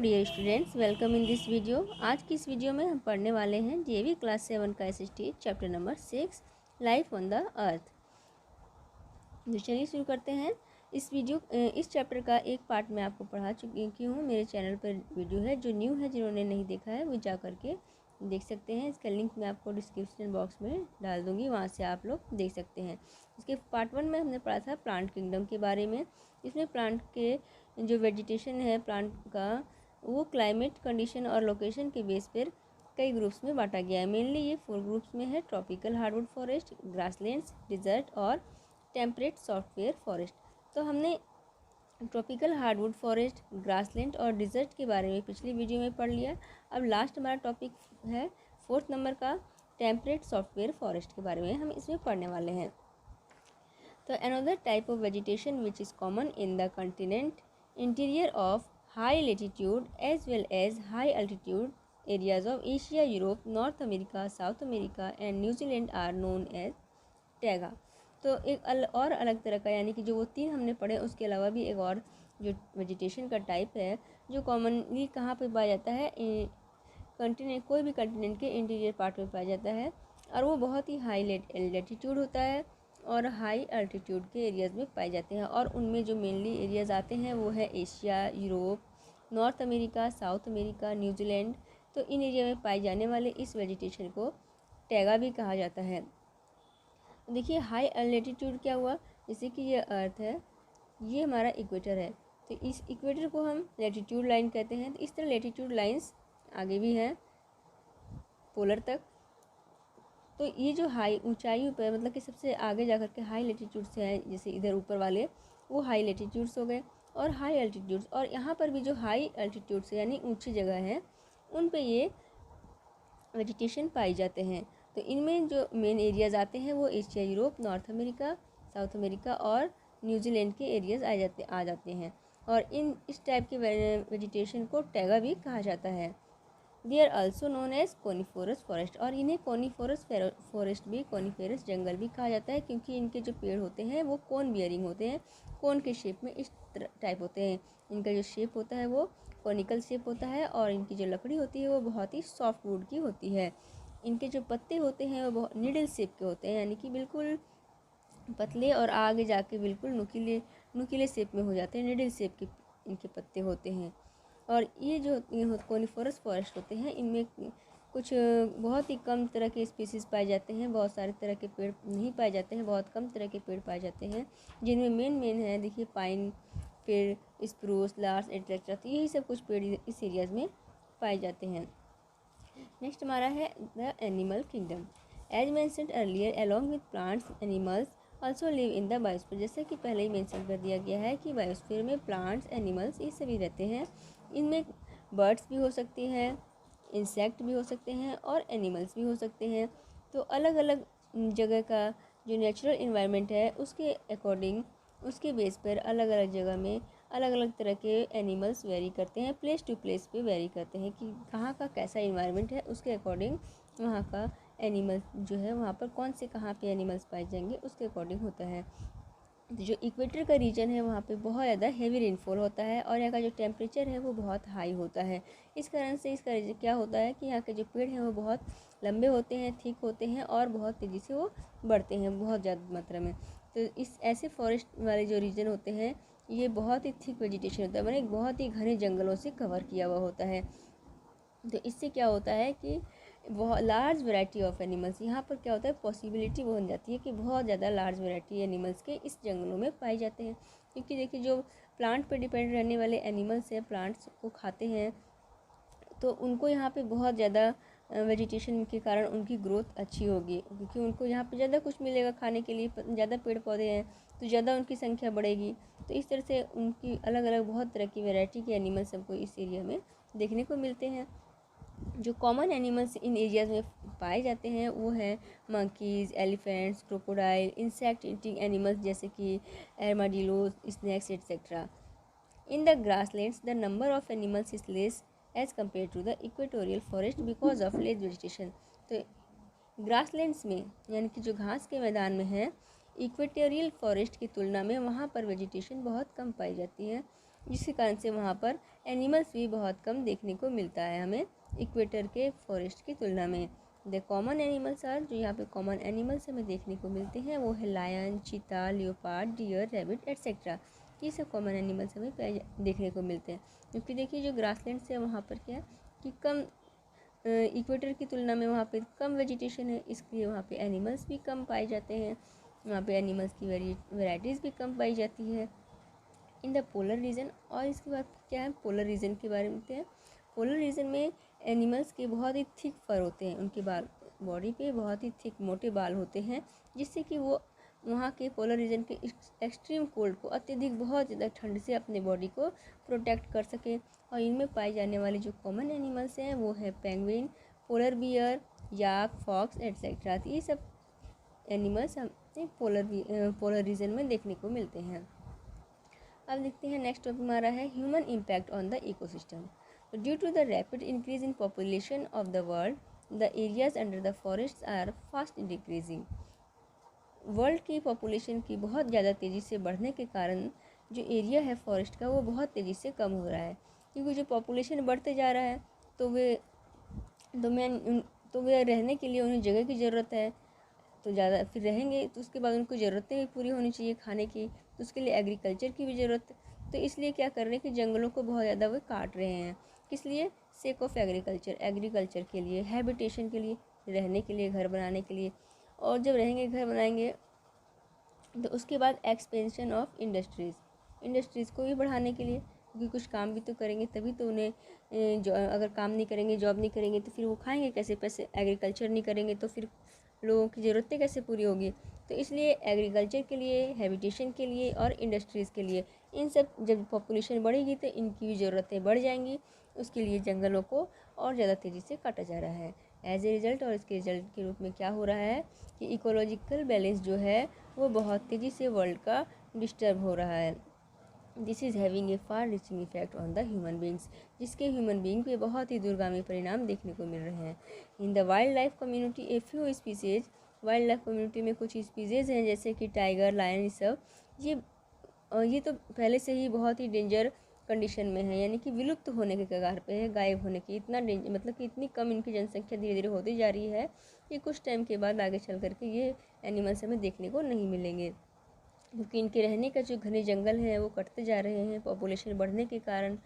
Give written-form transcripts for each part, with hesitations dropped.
Dear students, welcome in this video. आज की इस वीडियो में हम पढ़ने वाले हैं जेवी क्लास 7 का SST chapter number 6 life on the earth. तो चलिए शुरू करते हैं। इस चैप्टर का एक पार्ट मैं आपको पढ़ा चुकी हूँ। मेरे चैनल पर वीडियो है, जो न्यू है जिन्होंने नहीं देखा है वो जा करके देख सकते हैं। इसका लिंक मैं आपको डिस्क्रिप्शन बॉक्स में डाल दूँगी, वहाँ से आप लोग देख सकते हैं। इसके पार्ट 1 में हमने पढ़ा था प्लांट किंगडम के बारे में। इसमें प्लांट के जो वेजिटेशन है प्लांट का, वो क्लाइमेट कंडीशन और लोकेशन के बेस पर कई ग्रुप्स में बांटा गया है। मेनली ये 4 ग्रुप्स में है: tropical hardwood forest, grasslands, desert और टेम्परेट सॉफ्टवेयर फॉरेस्ट। तो हमने ट्रॉपिकल हार्डवुड फॉरेस्ट, ग्रासलैंड और डिजर्ट के बारे में पिछली वीडियो में पढ़ लिया। अब लास्ट हमारा टॉपिक है 4th नंबर का टेम्परेट सॉफ्टवेयर फॉरेस्ट के बारे में हम इसमें पढ़ने वाले हैं। तो another type of vegetation which is common in the continent interior of high latitude as well as high altitude areas of Asia, Europe, North America, South America and New Zealand are known as taiga। तो एक और अलग तरह का, यानी कि जो वो 3 हमने पढ़े उसके अलावा भी एक और जो वेजिटेशन का टाइप है जो कॉमनली कहाँ पे पाया जाता है, कंटिनेंट, कोई भी कंटिनेंट के इंटीरियर पार्ट में पाया जाता है, और वो बहुत ही हाई लेटीट्यूड होता है और हाई अल्टीट्यूड के एरियाज़ में पाए जाते हैं। और उनमें जो मेनली एरियाज़ आते हैं वो है Asia, Europe, north America, south America, New Zealand. तो इन एरिया में पाए जाने वाले इस वेजिटेशन को टैगा भी कहा जाता है। देखिए हाई लेटीट्यूड क्या हुआ, जैसे कि ये अर्थ है, ये हमारा इक्वेटर है, तो इस इक्वेटर को हम लेटीट्यूड लाइन कहते हैं। तो इस तरह लेटीट्यूड लाइंस आगे भी हैं पोलर तक। तो ये जो हाई ऊंचाई पर, मतलब कि सबसे आगे जा कर के हाई लेटीट्यूड से हैं, जैसे इधर ऊपर वाले वो हाई लेटीट्यूड्स हो गए, और हाई अल्टीट्यूड्स, और यहाँ पर भी जो हाई अल्टीट्यूड से यानी ऊंची जगह है उन पे ये वेजिटेशन पाई जाते हैं। तो इनमें जो मेन एरियाज़ आते हैं वो Asia, Europe, north America, south America और न्यूजीलैंड के एरियाज़ आ जाते हैं। और इस टाइप के वेजिटेशन को टैगा भी कहा जाता है। They are also known as coniferous forest, और इन्हें कोनीफोरस फॉरेस्ट भी, कोनीफेरस जंगल भी कहा जाता है, क्योंकि इनके जो पेड़ होते हैं वो कोन बियरिंग होते हैं, कोन के शेप में इस टाइप होते हैं। इनका जो शेप होता है वो कोनिकल शेप होता है, और इनकी जो लकड़ी होती है वो बहुत ही सॉफ्ट वुड की होती है। इनके जो पत्ते होते हैं वो बहुत निडल शेप के होते हैं, यानी कि बिल्कुल पतले और आगे जाके बिल्कुल नुकीले शेप में हो जाते हैं। निडल शेप के इनके पत्ते होते हैं। और ये जो कोनीफोरस फॉरेस्ट होते हैं, इनमें कुछ बहुत ही कम तरह के स्पीसीज़ पाए जाते हैं, बहुत सारे तरह के पेड़ नहीं पाए जाते हैं, बहुत कम तरह के पेड़ पाए जाते हैं, जिनमें मेन है देखिए पाइन पेड़, स्प्रूस, लार्स एटसेट्रा। तो यही सब कुछ पेड़ इस एरियाज में पाए जाते हैं। नेक्स्ट हमारा है the animal kingdom. As mentioned earlier, along with plants, animals also live in the biosphere. जैसे कि पहले ही मेंशन कर दिया गया है कि बायोस्फीयर में प्लांट्स, एनिमल्स ये सभी रहते हैं। इनमें बर्ड्स भी हो सकती हैं, इंसेक्ट भी हो सकते हैं और एनिमल्स भी हो सकते हैं। तो अलग अलग जगह का जो नेचुरल इन्वायरमेंट है उसके अकॉर्डिंग, उसके बेस पर अलग अलग जगह में अलग अलग तरह के एनिमल्स वेरी करते हैं, प्लेस टू प्लेस पे वेरी करते हैं कि कहाँ का कैसा इन्वायरमेंट है, उसके अकॉर्डिंग वहाँ का एनिमल जो है, वहाँ पर कौन से कहाँ पे एनिमल्स पाए जाएंगे उसके अकॉर्डिंग होता है। तो जो इक्वेटर का रीजन है वहाँ पे बहुत ज़्यादा हेवी रेनफॉल होता है, और यहाँ का जो टेम्परेचर है वो बहुत हाई होता है। इस कारण से इसका क्या होता है कि यहाँ के जो पेड़ हैं वो बहुत लंबे होते हैं, थिक होते हैं, और बहुत तेज़ी से वो बढ़ते हैं बहुत ज़्यादा मात्रा में। तो इस ऐसे फॉरेस्ट वाले जो रीजन होते हैं ये बहुत ही थिक वेजिटेशन होता है, मतलब बहुत ही घने जंगलों से कवर किया हुआ होता है। तो इससे क्या होता है कि बहुत लार्ज वैरायटी ऑफ एनिमल्स, यहाँ पर क्या होता है पॉसिबिलिटी बन जाती है कि बहुत ज़्यादा लार्ज वैरायटी एनिमल्स के इस जंगलों में पाए जाते हैं। क्योंकि देखिए जो प्लांट पर डिपेंड रहने वाले एनिमल्स हैं, प्लांट्स को खाते हैं, तो उनको यहाँ पे बहुत ज़्यादा वेजिटेशन के कारण उनकी ग्रोथ अच्छी होगी, क्योंकि उनको यहाँ पे ज़्यादा कुछ मिलेगा खाने के लिए, ज़्यादा पेड़ पौधे हैं तो ज़्यादा उनकी संख्या बढ़ेगी। तो इस तरह से उनकी अलग अलग बहुत तरह की वैरायटी के एनिमल्स हमको इस एरिया में देखने को मिलते हैं। जो कॉमन एनिमल्स इन एरियाज में पाए जाते हैं वो हैं monkeys, elephants, crocodile, insect eating animals जैसे कि armadillo, snakes etcetera. In the grasslands the number of animals is less as compare to the equatorial forest because of less vegetation. तो grasslands में, यानी कि जो घास के मैदान में है, इक्वेटोरियल फॉरेस्ट की तुलना में वहाँ पर वेजिटेशन बहुत कम पाई जाती है, जिसके कारण से वहाँ पर एनिमल्स भी बहुत कम देखने को मिलता है हमें इक्वेटर के फॉरेस्ट की तुलना में। द कॉमन एनिमल्स आर, जो यहाँ पे कॉमन एनिमल्स हमें देखने को मिलते हैं वो है लायन, चीता, लियोपार्ड, डियर, रैबिट एट्सेट्रा। ये सब कॉमन एनिमल्स हमें देखने को मिलते हैं। क्योंकि देखिए जो ग्रासलैंड्स है वहाँ पर क्या है कि कम इक्वेटर की तुलना में वहाँ पे कम वेजिटेशन है, इसलिए वहाँ पे एनिमल्स भी कम पाए जाते हैं, वहाँ पे एनिमल्स की वेराइटीज़ भी कम पाई जाती है इन द पोलर रीजन। और इसके बाद क्या है, पोलर रीजन के बारे में बताते हैं। पोलर रीजन में एनिमल्स के बहुत ही थिक फर होते हैं, उनके बाल बॉडी पे बहुत ही थिक मोटे बाल होते हैं, जिससे कि वो वहाँ के पोलर रीजन के एक्सट्रीम कोल्ड को, अत्यधिक बहुत ज़्यादा ठंड से अपने बॉडी को प्रोटेक्ट कर सके। और इनमें पाए जाने वाले जो कॉमन एनिमल्स हैं वो है पेंगुइन, पोलर बियर, याक, फॉक्स एट्सेट्रा। ये सब एनिमल्स हमें पोलर रीजन में देखने को मिलते हैं। अब देखते हैं नेक्स्ट टॉपिक हमारा है human impact on the ecosystem. Due to the rapid increase in population of the world, the areas under the forest are fast decreasing. World की पॉपुलेशन की बहुत ज़्यादा तेज़ी से बढ़ने के कारण जो एरिया है फॉरेस्ट का वो बहुत तेज़ी से कम हो रहा है। क्योंकि जो पॉपुलेशन बढ़ते जा रहा है तो वे रहने के लिए उन्हें जगह की ज़रूरत है, तो ज़्यादा फिर रहेंगे तो उसके बाद उनको ज़रूरतें भी पूरी होनी चाहिए खाने की, तो उसके लिए एग्रीकल्चर की भी ज़रूरत है। तो इसलिए क्या कर रहे हैं कि जंगलों को बहुत ज़्यादा वो काट रहे हैं। किस लिए? सेक ऑफ एग्रीकल्चर के लिए, हैबिटेशन के लिए, रहने के लिए, घर बनाने के लिए। और जब रहेंगे, घर बनाएंगे, तो उसके बाद एक्सपेंशन ऑफ इंडस्ट्रीज़ को भी बढ़ाने के लिए, क्योंकि कुछ काम भी तो करेंगे तभी तो उन्हें अगर काम नहीं करेंगे, जॉब नहीं करेंगे तो फिर वो खाएंगे कैसे, पैसे एग्रीकल्चर नहीं करेंगे तो फिर लोगों की ज़रूरतें कैसे पूरी होगी। तो इसलिए एग्रीकल्चर के लिए, हैबिटेशन के लिए और इंडस्ट्रीज़ के लिए, इन सब जब पॉपुलेशन बढ़ेगी तो इनकी भी ज़रूरतें बढ़ जाएंगी। उसके लिए जंगलों को और ज़्यादा तेज़ी से काटा जा रहा है। एज ए रिज़ल्ट, और इसके रिजल्ट के रूप में क्या हो रहा है कि इकोलॉजिकल बैलेंस जो है वो बहुत तेज़ी से वर्ल्ड का डिस्टर्ब हो रहा है। This is having a far reaching effect on the human beings, जिसके ह्यूमन बींग पे बहुत ही दूरगामी परिणाम देखने को मिल रहे हैं। In the wild life community a few species, wild life community में कुछ स्पीसीज हैं जैसे कि टाइगर, लायन, ये सब ये तो पहले से ही बहुत ही डेंजर कंडीशन में है, यानी कि विलुप्त होने के कगार पे है, गायब होने की। इतना मतलब कि इतनी कम इनकी जनसंख्या धीरे धीरे होती जा रही है कि कुछ टाइम के बाद आगे चल करके ये एनिमल्स हमें देखने को नहीं मिलेंगे, क्योंकि इनके रहने का जो घने जंगल हैं वो कटते जा रहे हैं पॉपुलेशन बढ़ने के कारण,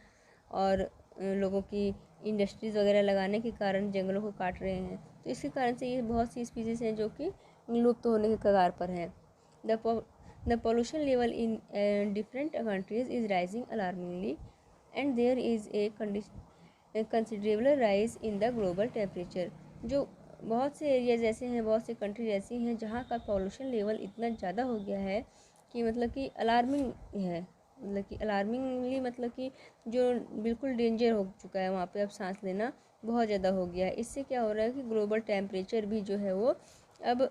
और लोगों की इंडस्ट्रीज़ वगैरह लगाने के कारण जंगलों को काट रहे हैं। तो इसके कारण से ये बहुत सी स्पीसीज़ हैं जो कि लुप्त होने के कगार पर हैं। The pollution level in different countries is rising alarmingly, and there is a considerable rise in the global temperature। जो बहुत से एरियाज ऐसे हैं, बहुत से कंट्रीज ऐसी हैं जहाँ का पॉल्यूशन लेवल इतना ज़्यादा हो गया है कि मतलब कि अलार्मिंग है, मतलब कि अलार्मिंगली, मतलब कि जो बिल्कुल डेंजर हो चुका है वहाँ पे अब सांस लेना बहुत ज़्यादा हो गया है। इससे क्या हो रहा है कि ग्लोबल टेम्परेचर भी जो है वो अब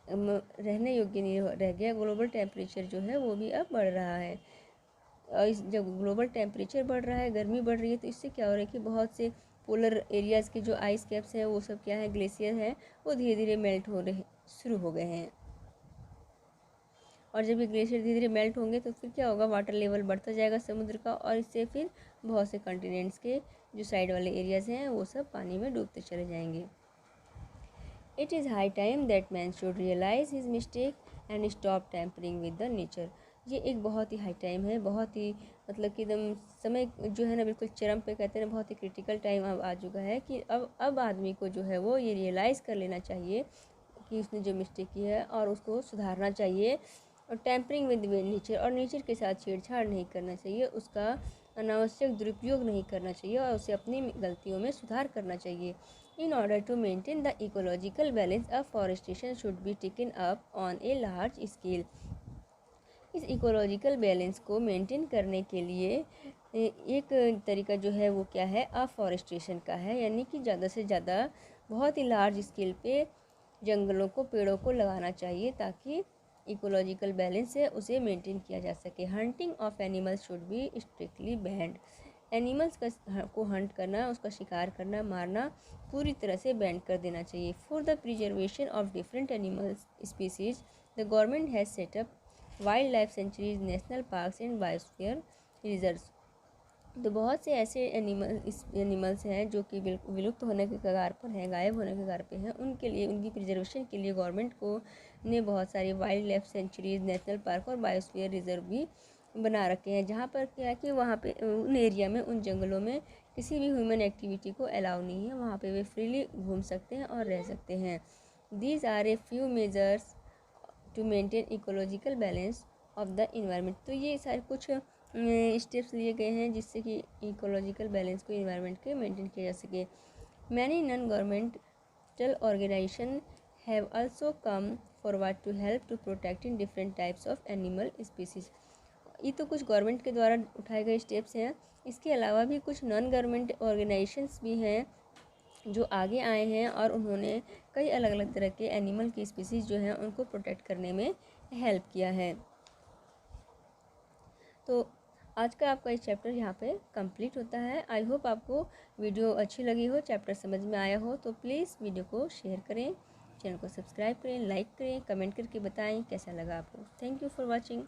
रहने योग्य नहीं रह गया। ग्लोबल टेम्परेचर जो है वो भी अब बढ़ रहा है। और जब ग्लोबल टेम्परेचर बढ़ रहा है, गर्मी बढ़ रही है, तो इससे क्या हो रहा है कि बहुत से पोलर एरियाज़ के जो आइस कैप्स हैं वो सब क्या है, ग्लेशियर हैं, वो धीरे धीरे मेल्ट हो रहे शुरू हो गए हैं। और जब ये ग्लेशियर धीरे धीरे मेल्ट होंगे तो फिर क्या होगा, वाटर लेवल बढ़ता जाएगा समुद्र का, और इससे फिर बहुत से कॉन्टिनेंट्स के जो साइड वाले एरियाज़ हैं वो सब पानी में डूबते चले जाएंगे। It is high time that man should realize his mistake and stop tampering with the nature। ये एक बहुत ही हाई टाइम है, बहुत ही मतलब कि एकदम समय जो है ना बिल्कुल चरम पे, कहते हैं बहुत ही क्रिटिकल टाइम अब आ चुका है कि अब आदमी को जो है वो ये रियलाइज़ कर लेना चाहिए कि उसने जो मिस्टेक की है और उसको सुधारना चाहिए। और टैम्परिंग विद नेचर, और नेचर के साथ छेड़छाड़ नहीं करना चाहिए, उसका अनावश्यक दुरुपयोग नहीं करना चाहिए, और उसे अपनी गलतियों में सुधार करना चाहिए। In order to maintain the ecological balance, afforestation should be taken up on a large scale। इस इकोलॉजिकल बैलेंस को मेंटेन करने के लिए एक तरीका जो है वो क्या है, अफॉरेस्टेशन का है, यानी कि ज़्यादा से ज़्यादा बहुत ही लार्ज स्केल पे जंगलों को, पेड़ों को लगाना चाहिए ताकि इकोलॉजिकल बैलेंस है उसे मेंटेन किया जा सके। Hunting of animals should be strictly band. Animals को हंट करना, उसका शिकार करना, मारना पूरी तरह से बैन कर देना चाहिए। For the preservation of different animals species, the government has set up wild life sanctuaries, national parks and biosphere reserves. तो बहुत से ऐसे एनिमल्स हैं जो कि विलुप्त होने के कगार पर हैं, गायब होने के कगार पे हैं। उनके लिए, उनकी प्रिजर्वेशन के लिए गवर्नमेंट को ने बहुत सारी wild life sanctuaries, national park और बायोस्फीयर रिजर्व भी बना रखे हैं, जहाँ पर क्या है कि वहाँ पे उन एरिया में, उन जंगलों में किसी भी ह्यूमन एक्टिविटी को अलाउ नहीं है। वहाँ पे वे फ्रीली घूम सकते हैं और रह सकते हैं। These are a few measures to maintain ecological balance of the environment. तो ये सारे कुछ स्टेप्स लिए गए हैं जिससे कि इकोलॉजिकल बैलेंस को, इन्वायरमेंट के मेंटेन किया जा सके। Many non governmental organization have also come forward to help to protecting different types of animal species. ये तो कुछ गवर्नमेंट के द्वारा उठाए गए स्टेप्स हैं। इसके अलावा भी कुछ नॉन गवर्नमेंट ऑर्गेनाइजेशंस भी हैं जो आगे आए हैं और उन्होंने कई अलग अलग तरह के एनिमल की स्पीसीज़ जो हैं उनको प्रोटेक्ट करने में हेल्प किया है। तो आज का आपका इस चैप्टर यहाँ पे कंप्लीट होता है। आई होप आपको वीडियो अच्छी लगी हो, चैप्टर समझ में आया हो। तो प्लीज़ वीडियो को शेयर करें, चैनल को सब्सक्राइब करें, लाइक करें, कमेंट करके बताएं कैसा लगा आपको। Thank you for watching.